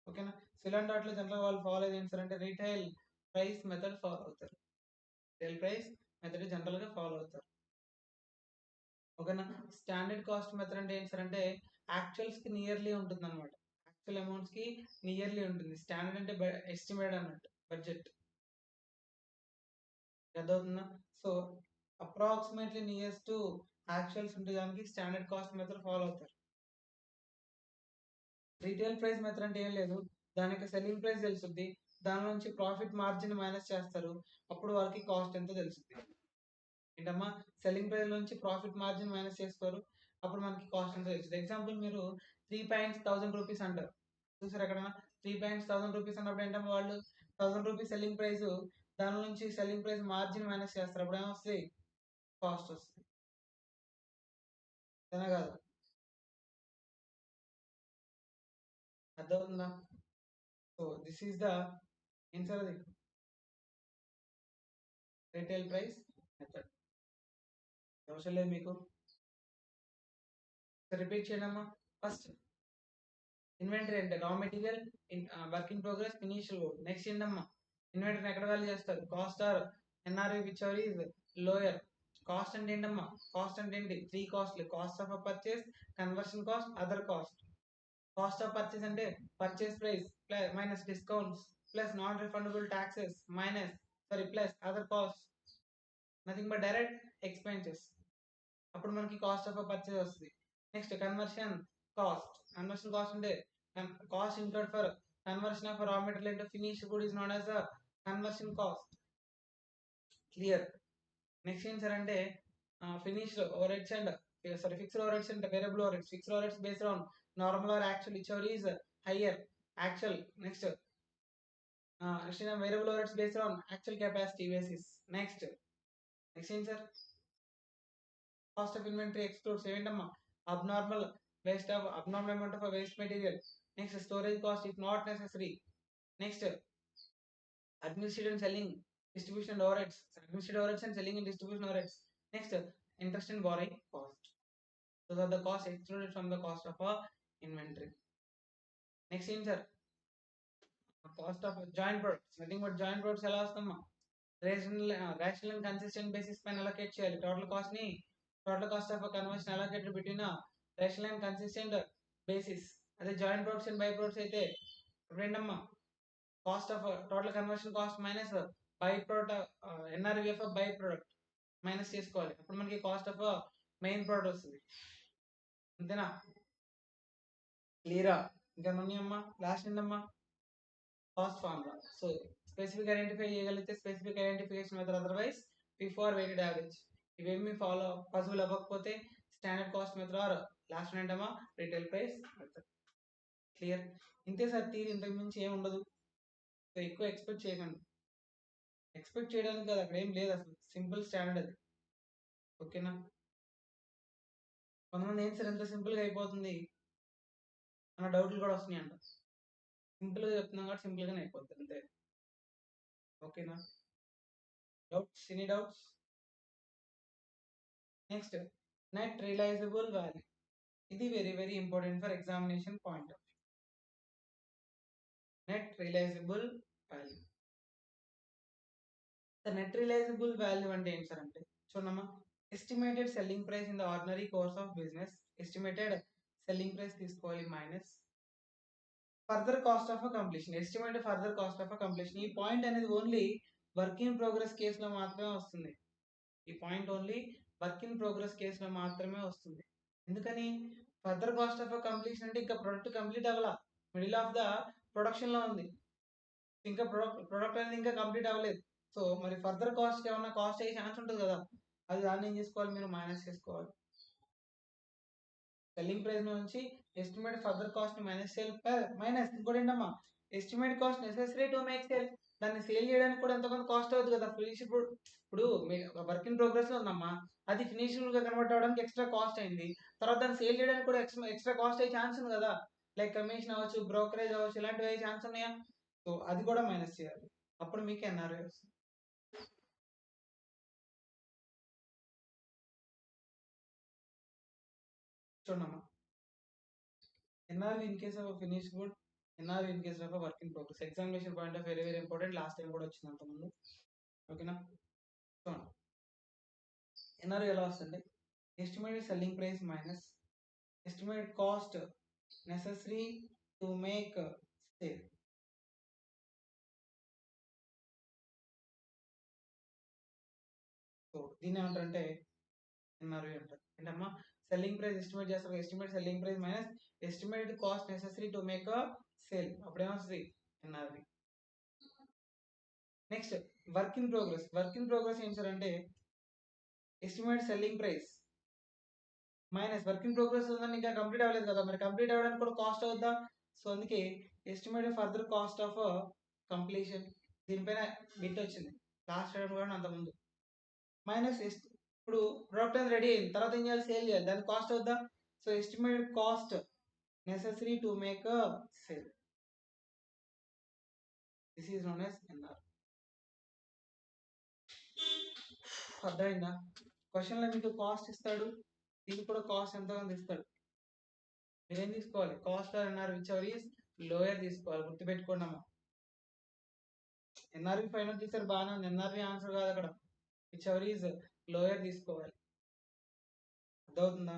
ఓకేనా? సో ఇలాంటి వాటిలో జనరల్గా వాళ్ళు ఫాలో అయ్యేది ఏంటి సార్ అంటే రీటైల్ ప్రైస్ మెథడ్ ఫాలో అవుతారు. రీటైల్ ప్రైస్ మెథడ్ జనరల్గా ఫాలో అవుతారు. ఓకేనా, స్టాండర్డ్ కాస్ట్ మెథడ్ అంటే ఏంటి సార్ అంటే యాక్చువల్స్ కి నియర్లీ ఉంటుంది అనమాట, యాక్చువల్ అమౌంట్స్ కి నియర్లీ ఉంటుంది. స్టాండర్డ్ అంటే ఎస్టిమేట్ అన్నట్టు, బడ్జెట్. అర్థమవుతుందా? So approximately nears to actuals ఉంటే దానికి స్టాండర్డ్ కాస్ట్ మెథడ్ ఫాలో అవుతారు. రీటైల్ ప్రైస్ మెథడ్ అంటే ఏం లేదు, దానికి సెల్లింగ్ ప్రైస్ తెలుస్తుంది, దాని నుంచి ప్రాఫిట్ మార్జిన్ మైనస్ చేస్తారు, అప్పుడు వాళ్ళకి కాస్ట్ ఎంతో తెలుస్తుంది. ఏంటమ్మా, సెల్లింగ్ ప్రైస్ నుంచి ప్రాఫిట్ మార్జిన్ మైనస్ చేస్తారు, అప్పుడు మనకి కాస్ట్ ఎంతో తెలుస్తుంది. ఎగ్జాంపుల్ మీరు 3 pints 1000 రూపీస్ అంటారు, చూసారు ఎక్కడ 3 pints 1000 రూపీస్ అన్నప్పుడు ఏంటమ్మా వాళ్ళు 1000 రూపీస్ సెల్లింగ్ ప్రైస్, దాని నుంచి సెల్లింగ్ ప్రైస్ మార్జిన్ మైనస్ చేస్తారు, అప్పుడు ఏమొస్తుంది, కాస్ట్ వస్తుంది. అంతేనా కాదు? అర్థమవుతుందా? So this is the answer, అది రీటైల్ ప్రైస్ మెథడ్. అవసరం లేదు మీకు, రిపీట్ చేయడమ్మా. ఫస్ట్ ఇన్వెంటరీ అంటే raw material, work in progress, finished good. Next ఏంటమ్మా, ఇన్వెంటరీ ఎక్కడ వాల్యూ చేస్తారు, cost or NRV which or is lower. Cost అంటే ఏంటమ్మా, కాస్ట్ అంటే ఏంటి, 3 కాస్ట్లు, cost of purchase, conversion cost, other cost. Cost of purchase అంటే purchase price plus minus discounts plus non refundable taxes minus plus other cost, nothing but direct expenses. అప్పుడు మనకి cost of purchase వస్తుంది. Next conversion cost అంటే cost include for conversion of raw material into finished good is known as conversion cost. Clear. Next ఏం sir అంటే finished overheads and fixed overheads and variable overheads. Fixed overheads based on normal or actual, whichever is higher. Actual. Next variable overheads based on actual capacity basis. Next ఏం sir cost of inventory excludes ఏంటమ్మా abnormal amount of waste material. Next storage cost if not necessary. Next administrative and selling distribution and overheads. Administrative overheads and selling and distribution overheads. Next interest and borrowing cost. Those are the costs excluded from the cost of a inventory. Next ఏం sir cost of joint products. Nothing but joint products ఎలా వస్తామా rational and consistent basis పైన allocate చేయాలి. total cost of a conversion allocated between a rational and consistent basis. అదే joint products and by products అయితే రెండమ్మా cost of total conversion cost minus by product NRV of by product minus చేసుకోవాలి. అప్పుడు మనకి cost of main product వస్తుంది. అంతేనా? క్లియరా? ఇంకా ఉన్నాయమ్మా లాస్ట్ ఏంటమ్మా cost formula. So specific identify చేయగలిగితే specific identification method, otherwise before weighted average. ఇవేమి ఫాలో పాసిబుల్ అవ్వకపోతే standard cost method or last ఏంటమ్మా రిటైల్ ప్రైస్ మెథడ్. క్లియర్? ఇంతే సార్ థియరీ, ఇంతకు మించి ఏమి ఉండదు. సో ఎక్కువ ఎక్స్పెక్ట్ చేయకండి. ఎక్స్పెక్ట్ చేయడానికి కాదు, అక్కడ ఏం లేదు అసలు, సింపుల్ స్టాండర్డ్ అది. ఓకేనా? కొంతమంది ఏం సార్ ఎంత సింపుల్గా అయిపోతుంది అన్న డౌట్లు కూడా వస్తున్నాయి అంట. సింపుల్గా చెప్తున్నాం కాబట్టి సింపుల్గానే అయిపోతుంది అంతే. ఓకేనా? Doubts? Any doubts? Next net realisable value. ఇది very very important for examination point of view. Net realisable value. Net realisable value అంటే ఏంటి సార్ అంటే చూడమ్మా, estimated selling price in the ordinary course of business. Estimated selling price తీసుకోవాలి minus further cost of completion. Estimated further cost of completion. ఈ point అనేది only work in progress కేసులో మాత్రమే వస్తుంది. ఈ point only work in progress కేసులో మాత్రమే వస్తుంది. ఎందుకని? ఫర్దర్ కాస్ట్ ఆఫ్ కంప్లీషన్ అంటే ఇంకా ప్రొడక్ట్ కంప్లీట్ అవ్వాల, మిడిల్ ఆఫ్ ద ప్రొడక్షన్ లో ఉంది, ఇంకా ప్రొడక్ట్ అనేది ఇంకా కంప్లీట్ అవ్వలేదు. సో మరి ఫర్దర్ కాస్ట్ ఏమన్నా కాస్ట్ అయ్యే ఛాన్స్ ఉంటుంది కదా, అది దాన్ని ఏం చేసుకోవాలి మీరు మైనస్ చేసుకోవాలి. సెల్లింగ్ ప్రైస్ నుంచి estimate further cost minus sale minus ఇంకోటి ఏంటమ్మా estimate cost necessary to make sale. దాన్ని సేల్ చేయడానికి కూడా ఎంతో కొంత కాస్ట్ అవుతుంది కదా. ఫినిష్ ఇప్పుడు వర్క్ ఇన్ ప్రోగ్రెస్ లో ఉందమ్మా, అది ఫినిషింగ్ గా కన్వర్ట్ అవ్వడానికి ఎక్స్ట్రా కాస్ట్ అయింది. తర్వాత దాన్ని సేల్ చేయడానికి కూడా ఎక్స్ట్రా కాస్ట్ అయ్యే ఛాన్స్ ఉంది కదా, లైక్ కమిషన్ అవ్వచ్చు, బ్రోకరేజ్ అవ్వచ్చు, ఇలాంటివి అయ్యే ఛాన్స్ ఉన్నాయా? సో అది కూడా మైనస్ చేయాలి, అప్పుడు మీకు ఎన్ఆర్ఐ వస్తుంది. చూడమ్మా, NRV in case of finish good, NRV in case of work in progress. Examination point of very very important. Last time కూడా వచ్చింది అంతకుముందు. ఓకేనా? చూడండి ఎన్ఆర్వి ఎలా వస్తుంది, estimated selling price minus estimated cost necessary to make sale. So దీన్ని ఏమంటారంటే NRV అంటారు. ఏంటమ్మా సెల్లింగ్ ప్రైస్ ఎస్టిమేట్ చేస్తారు, estimate selling price minus estimated cost necessary to make sale, అప్పుడు ఏమొస్తుంది NRV. Next work in progress. Work in progress ఏం sir అంటే estimate selling price minus work in progress ఉందని ఇంకా కంప్లీట్ అవ్వలేదు కదా, మరి కంప్లీట్ అవ్వడానికి కూడా కాస్ట్ అవుద్దా. సో అందుకే estimated further cost of completion. దీనిపైన బిట్ వచ్చింది లాస్ట్ టైం కూడా అంత ముందు. మైనస్ ఇప్పుడు ప్రొడక్ట్ అనేది రెడీ అయింది, తర్వాత ఏం చేయాలి, సేల్ చేయాలి, దాని కాస్ట్ అవుద్దా. So estimated cost necessary to make sale. This is known as NR. అర్థమైందా? క్వశ్చన్ లో మీకు కాస్ట్ ఇస్తాడు, ఇది కూడా కాస్ట్ ఎంతో కొంత ఇస్తాడు, మీరేం తీసుకోవాలి, cost or NR whichever is lower తీసుకోవాలి. గుర్తుపెట్టుకోండి అమ్మా, ఎన్ఆర్వి ఫైనల్ తీసారు బాగానే ఉంది, ఎన్ఆర్వి ఆన్సర్ కాదు అక్కడ, విచ్ ఎవర్ ఈజ్ లోయర్ తీసుకోవాలి. అర్థమవుతుందా?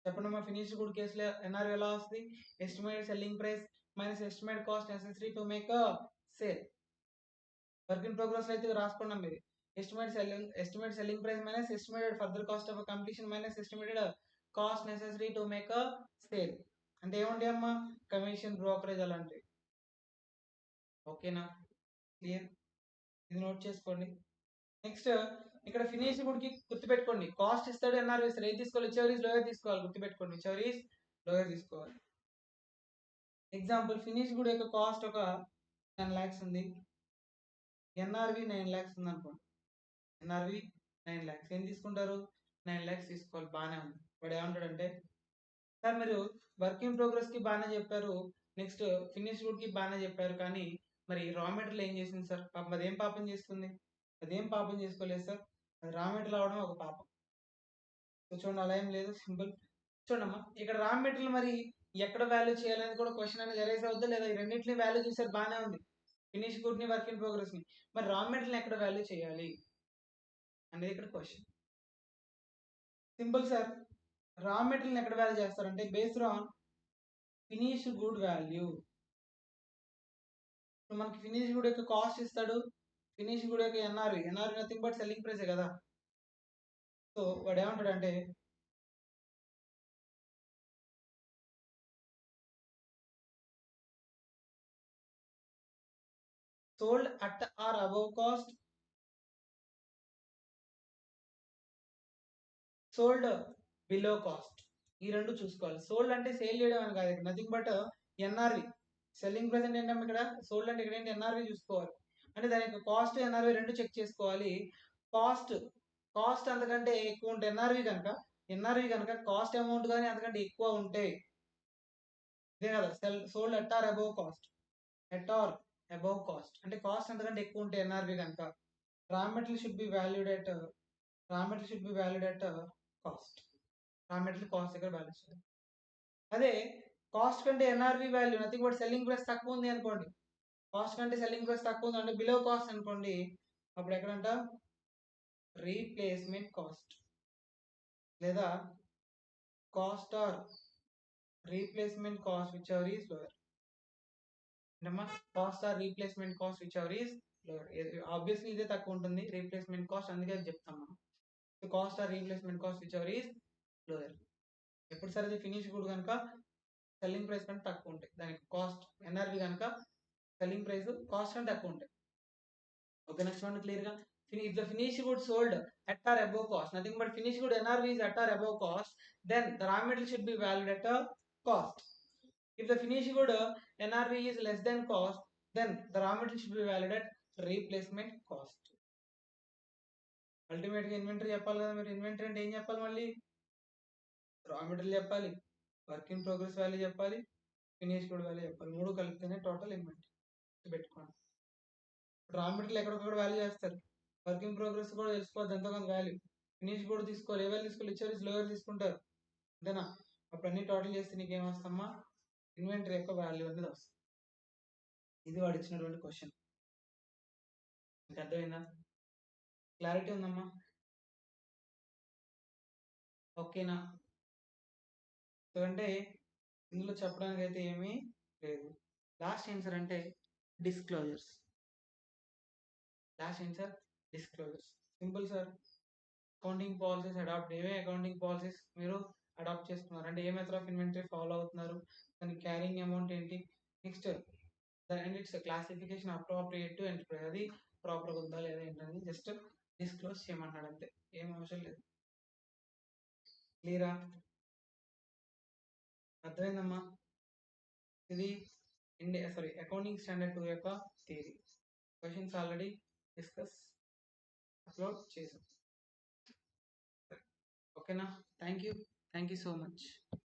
చెప్పండి అమ్మా, ఫినిష్ గుడ్ కేసులో ఎన్ఆర్వి ఎలా వస్తుంది, estimated selling price minus estimated cost necessary to make sale. Work in progress అయితే రాసుకున్నాం మీరు, estimate selling price minus estimated further cost of completion minus estimated cost necessary to make sale. అంటే ఏముంటాయి అమ్మా, commission, brokerage అలాంటివి. ఓకేనా? Clear? ఇది note చేసుకోండి. నెక్స్ట్ ఇక్కడ ఫినిష్ గుడ్ కి గుర్తుపెట్టుకోండి, కాస్ట్ ఇస్తాడు, ఎన్ఆర్వి ఇస్తాడు, ఏది తీసుకోవాలి, విచ్ ఎవర్ ఈస్ లోయర్ తీసుకోవాలి, గుర్తుపెట్టుకోండి, విచ్ ఎవర్ ఈస్ లోయర్ తీసుకోవాలి. ఎగ్జాంపుల్ ఫినిష్ గుడ్ యొక్క కాస్ట్ ఒక 10 lakhs ఉంది, ఎన్ఆర్వి 9 lakhs ఉంది అనుకోండి. ఎన్ఆర్వి 9 lakhs, ఏం తీసుకుంటారు, 9 lakhs తీసుకోవాలి. బాగానే ఉంది. వాడు ఏమంటాడంటే, సార్ మీరు వర్క్ ఇన్ ప్రోగ్రెస్ కి బాగానే చెప్పారు, నెక్స్ట్ ఫినిష్ గుడ్ కి బాగానే చెప్పారు, కానీ మరి రా మెటీరియల్ ఏం చేసింది సార్, పాపం అదేం పాపం చేస్తుంది, అదేం పాపం చేసుకోలేదు సార్, అది రా మెటీరియల్ అవడం ఒక పాపం. చూడండి, అలా ఏం లేదు, సింపుల్. చూడమ్మా, ఇక్కడ రా మెటీరియల్ మరి ఎక్కడ వాల్యూ చేయాలని కూడా క్వశ్చన్ అనేది అరైజ్ అవుద్దా లేదా, ఈ రెండింటిని వాల్యూ చేశారు బాగానే ఉంది, ఫినిష్ గుడ్ ని వర్క్ ఇన్ ప్రోగ్రెస్ ని, మరి రా మెటీరియల్ ఎక్కడ వాల్యూ చేయాలి అనేది ఇక్కడ question. Simple sir, raw material ఎక్కడ వాల్యూ చేస్తారంటే based on finish good value. మనకి ఫినిష్ గుడ్ యొక్క కాస్ట్ ఇస్తాడు, ఫినిష్ గుడ్ యొక్క ఎన్ఆర్వి నథింగ్ బట్ సెల్లింగ్ ప్రైసే కదా. సో వాడు ఏమంటాడంటే, sold at or above cost, sold below cost. ఈ రెండు చూసుకోవాలి. సోల్డ్ అంటే సేల్ చేయడం అని కాదు, nothing but NRV, selling price అంటే ఏంటంటే ఇక్కడ సోల్డ్ అంటే ఇక్కడ ఏంటి, ఎన్ఆర్వి చూసుకోవాలి. అంటే దాని యొక్క కాస్ట్ ఎన్ఆర్వి రెండు చెక్ చేసుకోవాలి. కాస్ట్ అంతకంటే ఎక్కువ ఉంటే ఎన్ఆర్వి కనుక కాస్ట్ అమౌంట్ కానీ అంతకంటే ఎక్కువ ఉంటే, ఇదే కదా sold at or above cost, at or above cost అంటే కాస్ట్ అంతకంటే ఎక్కువ ఉంటే ఎన్ఆర్వి కనుక, raw material should be valued at cost. Raw material cost దగ్గర వాల్యూ చేయాలి. అదే కాస్ట్ కంటే NRV value nothing but selling price తక్కువ ఉంది అనుకోండి, కాస్ట్ కంటే సెల్లింగ్ ప్రైస్ తక్కువ ఉంది అంటే బిలో కాస్ట్ అనుకోండి, అప్పుడు ఎక్కడంట రీప్లేస్మెంట్ కాస్ట్ లేదా cost or replacement cost whichever is lower. అంటే cost or replacement cost whichever is lower. Obviously ఇదే తక్కువ ఉంటుంది రీప్లేస్మెంట్ కాస్ట్, అందుకే అది చెప్తాం మనం. Cost or replacement cost whichever is lower. ఎప్పుడు సరే అది ఫినిష్ గుడ్ కనుక సెల్లింగ్ ప్రైస్ కంటే తక్కువ ఉంటాయి, దానికి కాస్ట్ ఎన్ఆర్వి కనుక సెల్లింగ్ ప్రైస్ కాస్ట్ కంటే తక్కువ ఉంటాయి. ఓకే, నెక్స్ట్ వన్ క్లియర్ గా, if the finished good sold at or above cost, nothing but finished good NRV is at or above cost, then the raw material should be valued at a cost. If the finished good NRV is less than cost, then the raw material should be valued at replacement cost. Ultimate గా inventory చెప్పాలి కదా, మీరు inventory అంటే ఏం చెప్పాలి, మళ్ళీ raw material చెప్పాలి, work in progress value చెప్పాలి, ఫినిష్ గుడ్ వాల్యూ చెప్పాలి, మూడు కలిపితేనే టోటల్ ఇన్వెంటరీ పెట్టుకోండి. రా మెటీరియల్ ఎక్కడొక్కడ వాల్యూ చేస్తారు, వర్క్ ఇన్ ప్రోగ్రెస్ కూడా తెలిసిపోద్ది ఎంతో కొంత వాల్యూ, ఫినిష్ కూడా తీసుకోవాలి, ఏ వాల్యూ తీసుకోవాలి, విచ్ ఈస్ లోయర్ తీసుకుంటారు, అంతేనా. అప్పుడు అన్ని టోటల్ చేస్తే నీకు ఏమొస్తామా, ఇన్వెంటరీ యొక్క వాల్యూ అనేది వస్తుంది. ఇది వాడు ఇచ్చినటువంటి క్వశ్చన్. మీకు అర్థమైందా, క్లారిటీ ఉందమ్మా, ఓకేనా. సో అంటే ఇందులో చెప్పడానికి అయితే ఏమీ లేదు. లాస్ట్ ఆన్సర్ అంటే disclosures. Simple sir, accounting policies adopt, ఏమే అకౌంటింగ్ పాలసీస్ మీరు అడాప్ట్ చేస్తున్నారు అంటే, ఏ మెథడ్ ఆఫ్ ఇన్వెంటరీ ఫాలో అవుతున్నారు, దాని క్యారింగ్ అమౌంట్ ఏంటి, next and its classification appropriate to enterprise, అది ప్రాపర్గా ఉందా లేదా ఏంటని జస్ట్ డిస్క్లోజ్ చేయమన్నాడు అంతే, ఏం అవసరం లేదు. క్లియరా, అర్థమైందమ్మా. ఇది అకౌంటింగ్ స్టాండర్డ్ 2 యొక్క theory. Questions already discuss upload చేసాం. ఓకేనా, థ్యాంక్ యూ సో మచ్.